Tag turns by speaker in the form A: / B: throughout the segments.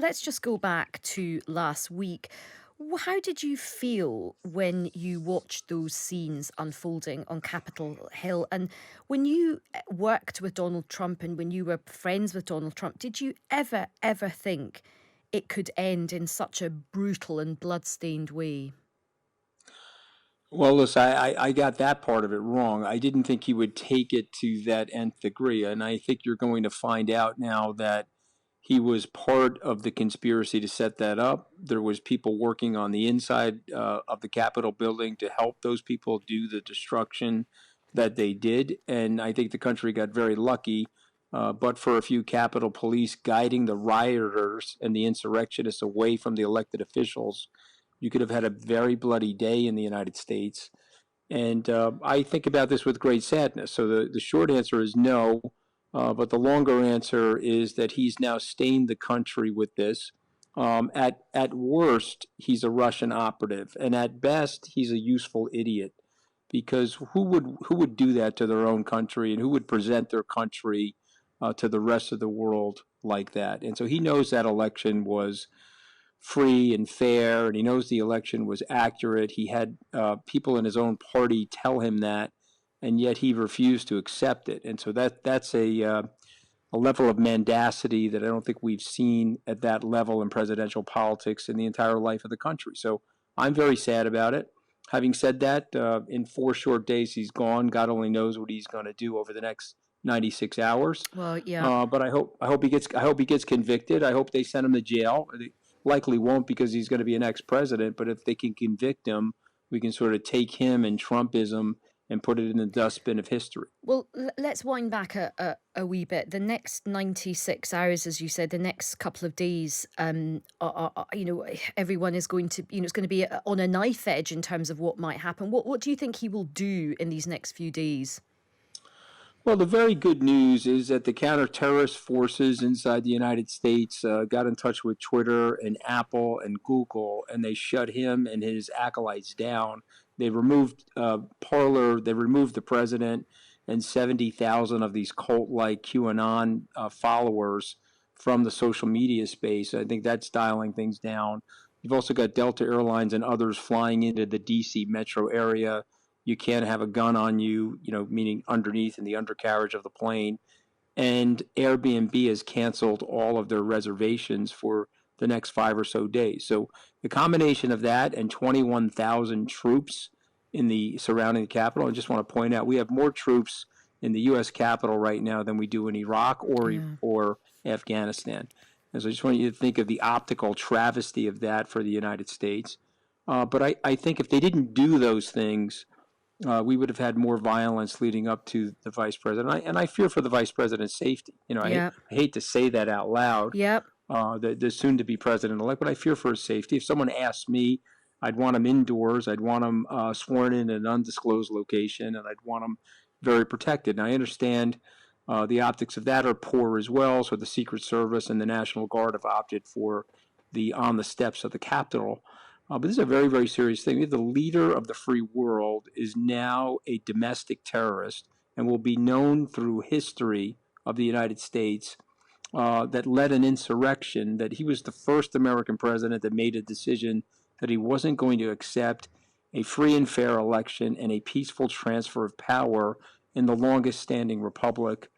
A: let's just go back to last week. How did you feel when you watched those scenes unfolding on Capitol Hill? And when you worked with Donald Trump and when you were friends with Donald Trump, did you ever think it could end in such a brutal and bloodstained way?
B: Well, listen, I got that part of it wrong. I didn't think he would take it to that nth degree. And I think you're going to find out now that he was part of the conspiracy to set that up. There was people working on the inside of the Capitol building to help those people do the destruction that they did. And I think the country got very lucky, but for a few Capitol police guiding the rioters and the insurrectionists away from the elected officials, you could have had a very bloody day in the United States. And I think about this with great sadness. So the short answer is no. But the longer answer is that he's now stained the country with this. At worst, he's a Russian operative, and at best, he's a useful idiot. Because who would do that to their own country, and who would present their country to the rest of the world like that? And so he knows that election was free and fair, and he knows the election was accurate. He had people in his own party tell him that, and yet he refused to accept it. And so that's a level of mendacity that I don't think we've seen at that level in presidential politics in the entire life of the country. So I'm very sad about it. Having said that, in 4 short days he's gone. God only knows what he's going to do over the next 96 hours.
A: Well, yeah.
B: But I hope he gets convicted. I hope they send him to jail. They likely won't because he's going to be an ex-president. But if they can convict him, we can sort of take him and Trumpism and put it in the dustbin of history.
A: Well, let's wind back a wee bit. The next 96 hours, as you said, the next couple of days, everyone is going to, it's going to be on a knife edge in terms of what might happen. What do you think he will do in these next few days?
B: Well, the very good news is that the counter-terrorist forces inside the United States got in touch with Twitter and Apple and Google, and they shut him and his acolytes down. They removed Parler, they removed the president and 70,000 of these cult-like QAnon followers from the social media space. I think that's dialing things down. You've also got Delta Airlines and others flying into the D.C. metro area. You can't have a gun on you, meaning underneath in the undercarriage of the plane. And Airbnb has canceled all of their reservations for the next 5 or so days. So the combination of that and 21,000 troops in the surrounding the Capitol, I just want to point out we have more troops in the U.S. Capitol right now than we do in Iraq or Afghanistan. And so I just want you to think of the optical travesty of that for the United States. But I think if they didn't do those things, we would have had more violence leading up to the vice president. And I fear for the vice president's safety. I hate to say that out loud,
A: Yep.
B: the soon-to-be president-elect, but I fear for his safety. If someone asked me, I'd want him indoors. I'd want him sworn in an undisclosed location, and I'd want him very protected. And I understand the optics of that are poor as well, so the Secret Service and the National Guard have opted for on the steps of the Capitol. But this is a very, very serious thing. The leader of the free world is now a domestic terrorist and will be known through history of the United States that led an insurrection, that he was the first American president that made a decision that he wasn't going to accept a free and fair election and a peaceful transfer of power in the longest standing republic.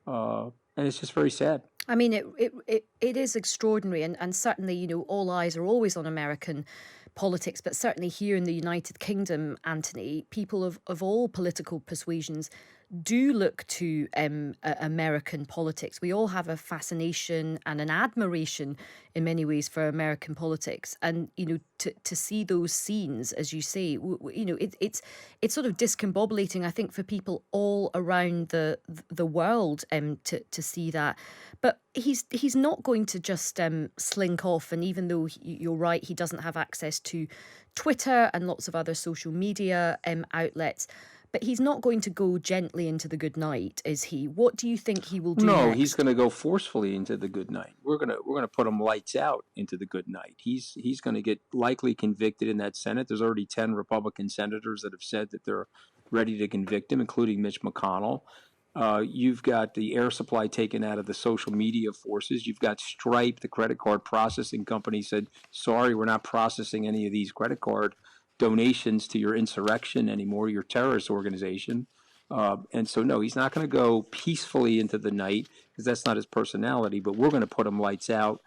B: And it's just very sad.
A: I mean, it is extraordinary, and certainly, all eyes are always on American politics, but certainly here in the United Kingdom, Anthony, people of all political persuasions do look to American politics. We all have a fascination and an admiration in many ways for American politics. And, to see those scenes, as you say, it's sort of discombobulating, I think, for people all around the world to see that. But he's not going to just slink off. And even though you're right, he doesn't have access to Twitter and lots of other social media outlets, but he's not going to go gently into the good night, is he? What do you think he will do
B: No,
A: next?
B: he's going to go forcefully into the good night. We're gonna put him lights out into the good night. He's going to get likely convicted in that Senate. There's already 10 Republican senators that have said that they're ready to convict him, including Mitch McConnell. You've got the air supply taken out of the social media forces. You've got Stripe, the credit card processing company, said, sorry, we're not processing any of these credit card donations to your insurrection anymore, your terrorist organization. And so, no, he's not going to go peacefully into the night because that's not his personality, but we're going to put him lights out.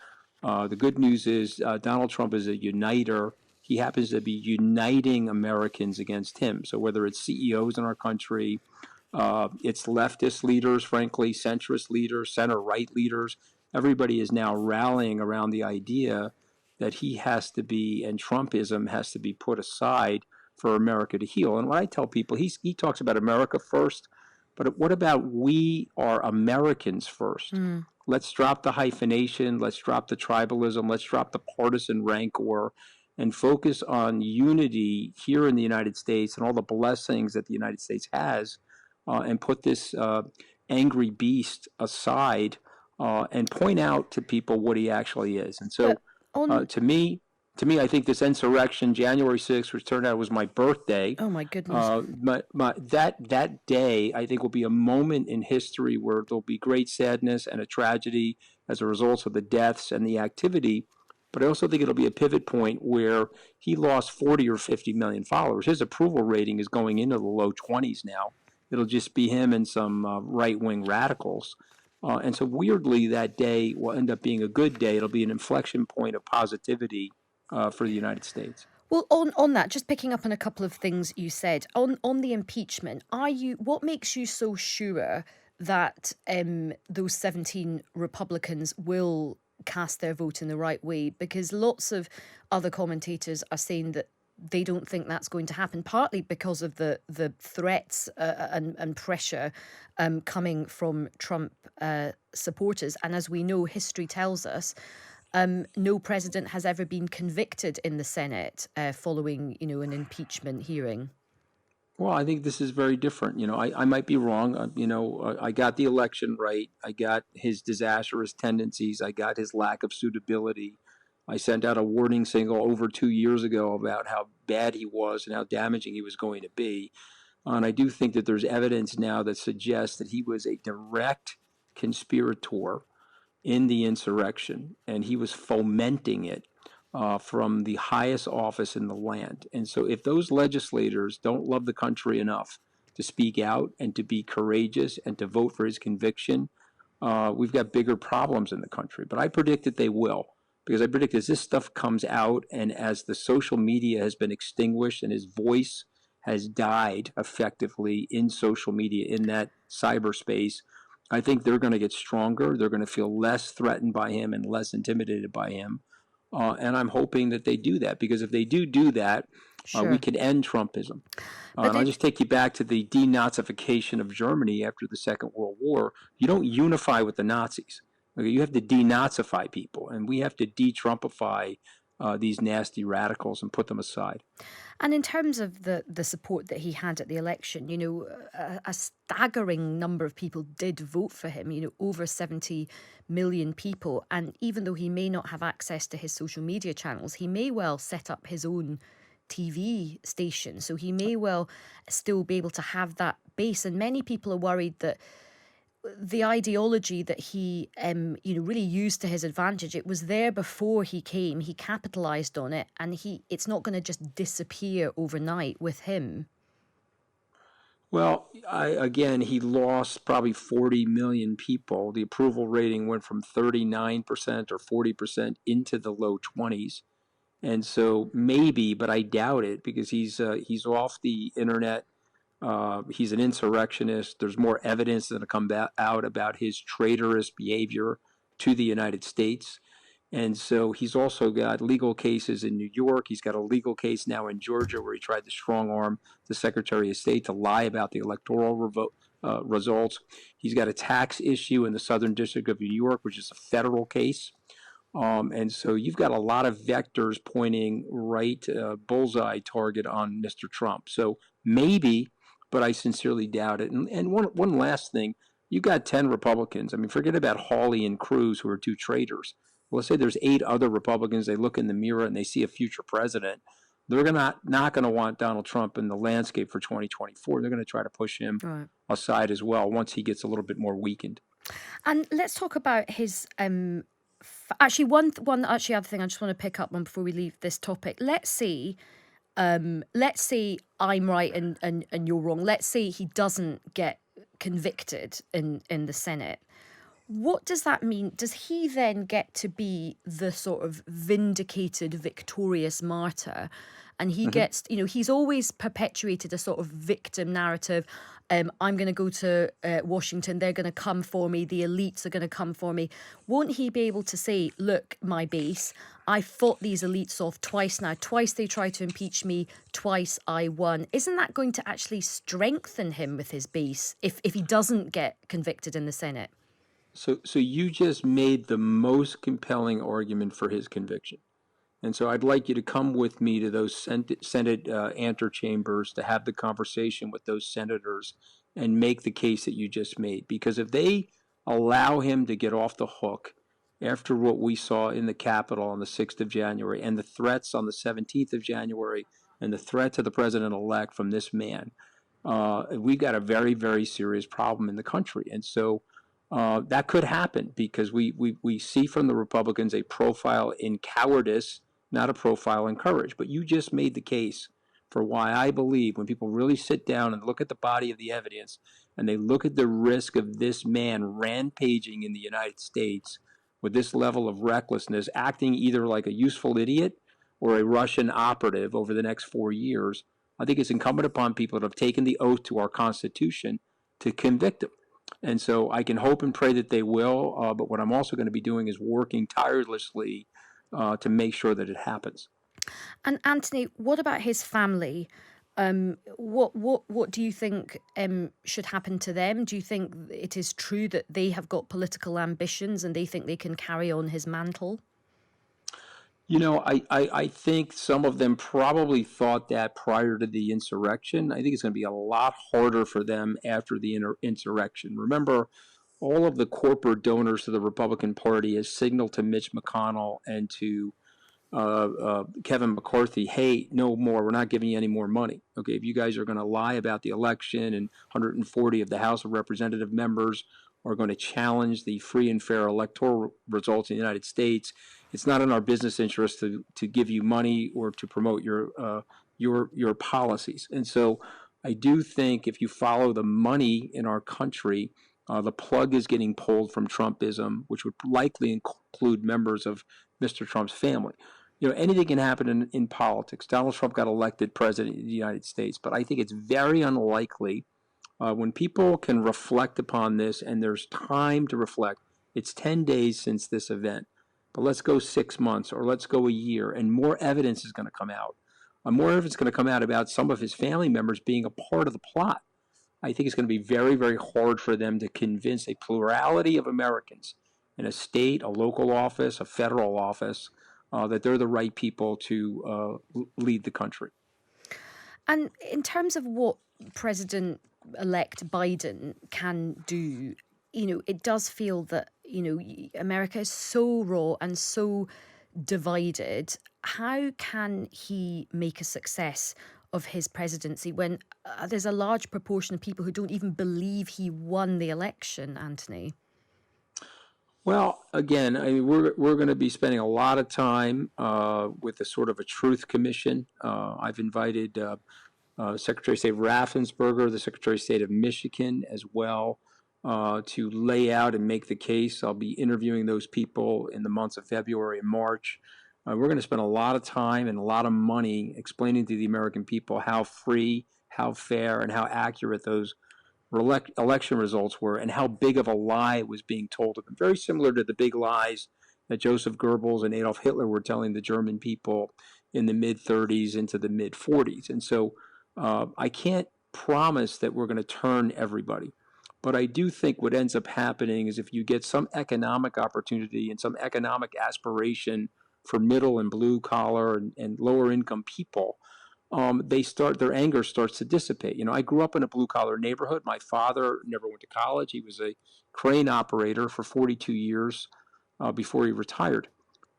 B: The good news is Donald Trump is a uniter. He happens to be uniting Americans against him. So whether it's CEOs in our country, it's leftist leaders, frankly, centrist leaders, center right leaders. Everybody is now rallying around the idea that he has to be, and Trumpism has to be put aside for America to heal. And what I tell people, he talks about America first, but what about we are Americans first?
A: Mm.
B: Let's drop the hyphenation, let's drop the tribalism, let's drop the partisan rancor, and focus on unity here in the United States and all the blessings that the United States has, and put this angry beast aside, and point out to people what he actually is. And so,
A: But on,
B: to me, I think this insurrection, January 6th, which turned out was my birthday,
A: oh my goodness.
B: that day, I think, will be a moment in history where there'll be great sadness and a tragedy as a result of the deaths and the activity. But I also think it'll be a pivot point where he lost 40 or 50 million followers. His approval rating is going into the low 20s now. It'll just be him and some right-wing radicals. And so weirdly, that day will end up being a good day. It'll be an inflection point of positivity for the United States.
A: Well, on that, just picking up on a couple of things you said on the impeachment, what makes you so sure that those 17 Republicans will cast their vote in the right way? Because lots of other commentators are saying that they don't think that's going to happen, partly because of the threats and pressure coming from Trump supporters. And as we know, history tells us no president has ever been convicted in the Senate following, an impeachment hearing.
B: Well, I think this is very different. I might be wrong. I got the election right. I got his disastrous tendencies. I got his lack of suitability. I sent out a warning signal over 2 years ago about how bad he was and how damaging he was going to be. And I do think that there's evidence now that suggests that he was a direct conspirator in the insurrection, and he was fomenting it from the highest office in the land. And so if those legislators don't love the country enough to speak out and to be courageous and to vote for his conviction, we've got bigger problems in the country. But I predict that they will, because I predict as this stuff comes out and as the social media has been extinguished and his voice has died effectively in social media, in that cyberspace, I think they're going to get stronger. They're going to feel less threatened by him and less intimidated by him. And I'm hoping that they do that, because if they do that, we
A: Sure.
B: can end Trumpism.
A: But
B: And I'll
A: then,
B: just take you back to the denazification of Germany after the Second World War. You don't unify with the Nazis. Okay, you have to denazify people, and we have to de-Trumpify these nasty radicals and put them aside.
A: and in terms of the support that he had at the election, a staggering number of people did vote for him, over 70 million people. And even though he may not have access to his social media channels, he may well set up his own TV station. So he may well still be able to have that base. And many people are worried that the ideology that he really used to his advantage, it was there before he came. He capitalized on it, and it's not going to just disappear overnight with him.
B: Well, again, he lost probably 40 million people. The approval rating went from 39% or 40% into the low 20s. And so maybe, but I doubt it, because he's off the internet. He's an insurrectionist. There's more evidence that's going to come out about his traitorous behavior to the United States. And so he's also got legal cases in New York. He's got a legal case now in Georgia where he tried to strong arm the Secretary of State to lie about the electoral results. He's got a tax issue in the Southern District of New York, which is a federal case. And so you've got a lot of vectors pointing right, bullseye target on Mr. Trump. So maybe, but I sincerely doubt it. And one last thing, you got 10 Republicans. I mean, forget about Hawley and Cruz, who are two traitors. Well, let's say there's 8 other Republicans. They look in the mirror and they see a future president. they're not going to want Donald Trump in the landscape for 2024. They're going to try to push him
A: Right.
B: aside as well once he gets a little bit more weakened.
A: And let's talk about his actually one actually other thing I just want to pick up on before we leave this topic. Let's say I'm right and you're wrong. Let's say he doesn't get convicted in the Senate. What does that mean? Does he then get to be the sort of vindicated, victorious martyr? And he
B: Hmm.
A: gets, he's always perpetuated a sort of victim narrative. I'm going to go to Washington. They're going to come for me. The elites are going to come for me. Won't he be able to say, look, my base, I fought these elites off twice now. Twice they tried to impeach me. Twice I won. Isn't that going to actually strengthen him with his base if he doesn't get convicted in the Senate?
B: So you just made the most compelling argument for his conviction. And so I'd like you to come with me to those Senate antechambers to have the conversation with those senators and make the case that you just made. Because if they allow him to get off the hook after what we saw in the Capitol on the 6th of January and the threats on the 17th of January and the threat to the president-elect from this man, we've got a very, very serious problem in the country. And so that could happen because we see from the Republicans a profile in cowardice, not a profile in courage. But you just made the case for why I believe when people really sit down and look at the body of the evidence and they look at the risk of this man rampaging in the United States with this level of recklessness, acting either like a useful idiot or a Russian operative over the next 4 years, I think it's incumbent upon people that have taken the oath to our Constitution to convict him. And so I can hope and pray that they will. But what I'm also going to be doing is working tirelessly to make sure that it happens.
A: And Anthony, what about his family? What do you think should happen to them? Do you think it is true that they have got political ambitions and they think they can carry on his mantle?
B: I think some of them probably thought that prior to the insurrection. I think it's going to be a lot harder for them after the insurrection. Remember, all of the corporate donors to the Republican Party has signaled to Mitch McConnell and to Kevin McCarthy, hey, no more. We're not giving you any more money. Okay, if you guys are going to lie about the election and 140 of the House of Representative members are going to challenge the free and fair electoral results in the United States, it's not in our business interest to give you money or to promote your policies. And so I do think if you follow the money in our country, the plug is getting pulled from Trumpism, which would likely include members of Mr. Trump's family. Anything can happen in politics. Donald Trump got elected president of the United States, but I think it's very unlikely when people can reflect upon this and there's time to reflect. It's 10 days since this event, but let's go 6 months or let's go a year, and more evidence is going to come out. More evidence is going to come out about some of his family members being a part of the plot. I think it's going to be very, very hard for them to convince a plurality of Americans in a state, a local office, a federal office, that they're the right people to lead the country.
A: And in terms of what President-elect Biden can do, it does feel that, America is so raw and so divided. How can he make a success of his presidency when there's a large proportion of people who don't even believe he won the election, Anthony?
B: Well, again, I mean, we're going to be spending a lot of time with a sort of a truth commission. I've invited Secretary of State Raffensperger, the Secretary of State of Michigan as well, to lay out and make the case. I'll be interviewing those people in the months of February and March. We're going to spend a lot of time and a lot of money explaining to the American people how free, how fair, and how accurate those election results were and how big of a lie was being told to them. Very similar to the big lies that Joseph Goebbels and Adolf Hitler were telling the German people in the mid-30s into the mid-40s. And so I can't promise that we're going to turn everybody. But I do think what ends up happening is if you get some economic opportunity and some economic aspiration for middle and blue collar and lower income people, their anger starts to dissipate. I grew up in a blue collar neighborhood. My father never went to college. He was a crane operator for 42 years before he retired.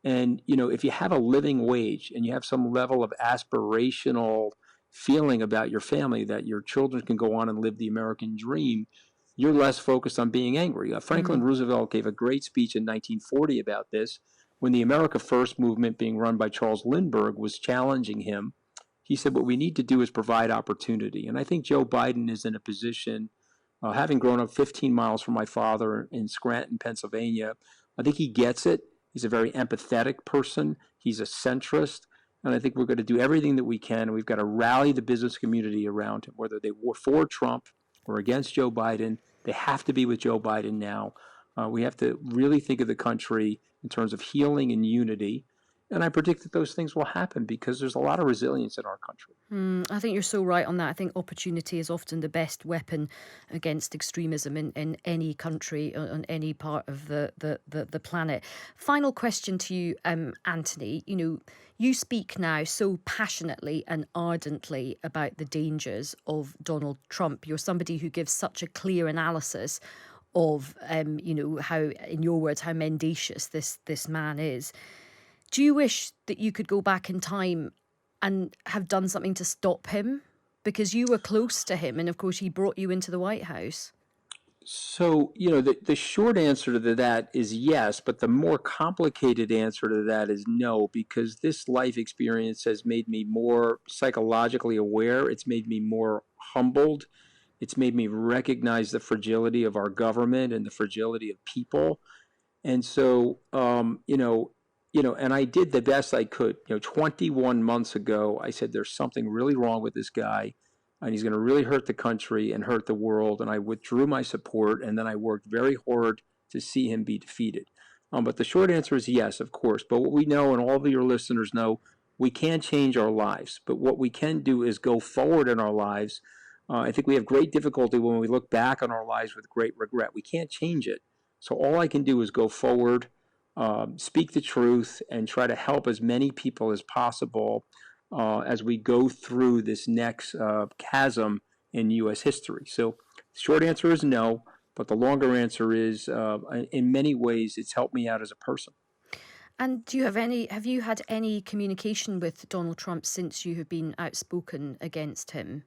B: And, you know, if you have a living wage and you have some level of aspirational feeling about your family that your children can go on and live the American dream, you're less focused on being angry. Franklin Roosevelt gave a great speech in 1940 about this when the America First movement, being run by Charles Lindbergh, was challenging him. He said, what we need to do is provide opportunity. And I think Joe Biden is in a position, having grown up 15 miles from my father in Scranton, Pennsylvania, I think he gets it. He's a very empathetic person. He's a centrist. And I think we're going to do everything that we can. We've got to rally the business community around him, whether they were for Trump or against Joe Biden. They have to be with Joe Biden now. We have to really think of the country in terms of healing and unity. And I predict that those things will happen because there's a lot of resilience in our country.
A: I think you're so right on that. I think opportunity is often the best weapon against extremism in any country, on any part of the planet. Final question to you, Anthony. You know, you speak now so passionately and ardently about the dangers of Donald Trump. You're somebody who gives such a clear analysis of, you know, how, in your words, how mendacious this man is. Do you wish that you could go back in time and have done something to stop him? Because you were close to him, and of course he brought you into the White House.
B: So, you know, the short answer to that is yes, but the more complicated answer to that is no, because this life experience has made me more psychologically aware. It's made me more humbled. It's made me recognize the fragility of our government and the fragility of people. And so, and I did the best I could. 21 months ago, I said there's something really wrong with this guy, and he's going to really hurt the country and hurt the world. And I withdrew my support, and then I worked very hard to see him be defeated. But the short answer is yes, of course. But what we know, and all of your listeners know, we can't change our lives. But what we can do is go forward in our lives. I think we have great difficulty when we look back on our lives with great regret. We can't change it. So all I can do is go forward, speak the truth, and try to help as many people as possible as we go through this next chasm in U.S. history. So the short answer is no, but the longer answer is, in many ways, it's helped me out as a person.
A: And have you had any communication with Donald Trump since you have been outspoken against him?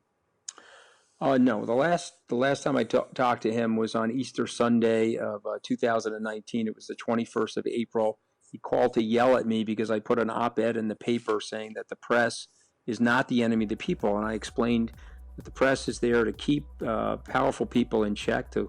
B: No, the last time I talked to him was on Easter Sunday of 2019. It was the 21st of April. He called to yell at me because I put an op-ed in the paper saying that the press is not the enemy of the people. And I explained that the press is there to keep powerful people in check, to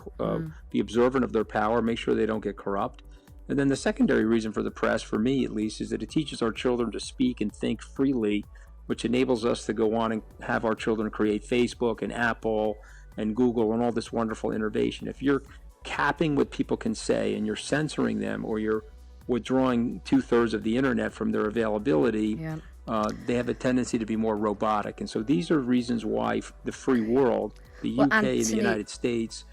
B: be observant of their power, make sure they don't get corrupt. And then the secondary reason for the press, for me at least, is that it teaches our children to speak and think freely, which enables us to go on and have our children create Facebook and Apple and Google and all this wonderful innovation. If you're capping what people can say and you're censoring them, or you're withdrawing 2/3 of the internet from their availability, they have a tendency to be more robotic. And so these are reasons why the free world, the UK and the United States,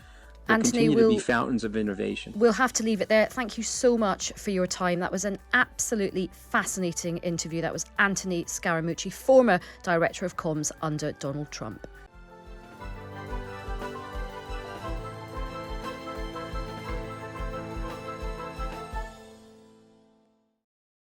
B: will continue to be fountains of innovation.
A: We'll have to leave it there. Thank you so much for your time. That was an absolutely fascinating interview. That was Anthony Scaramucci, former Director of Comms under Donald Trump.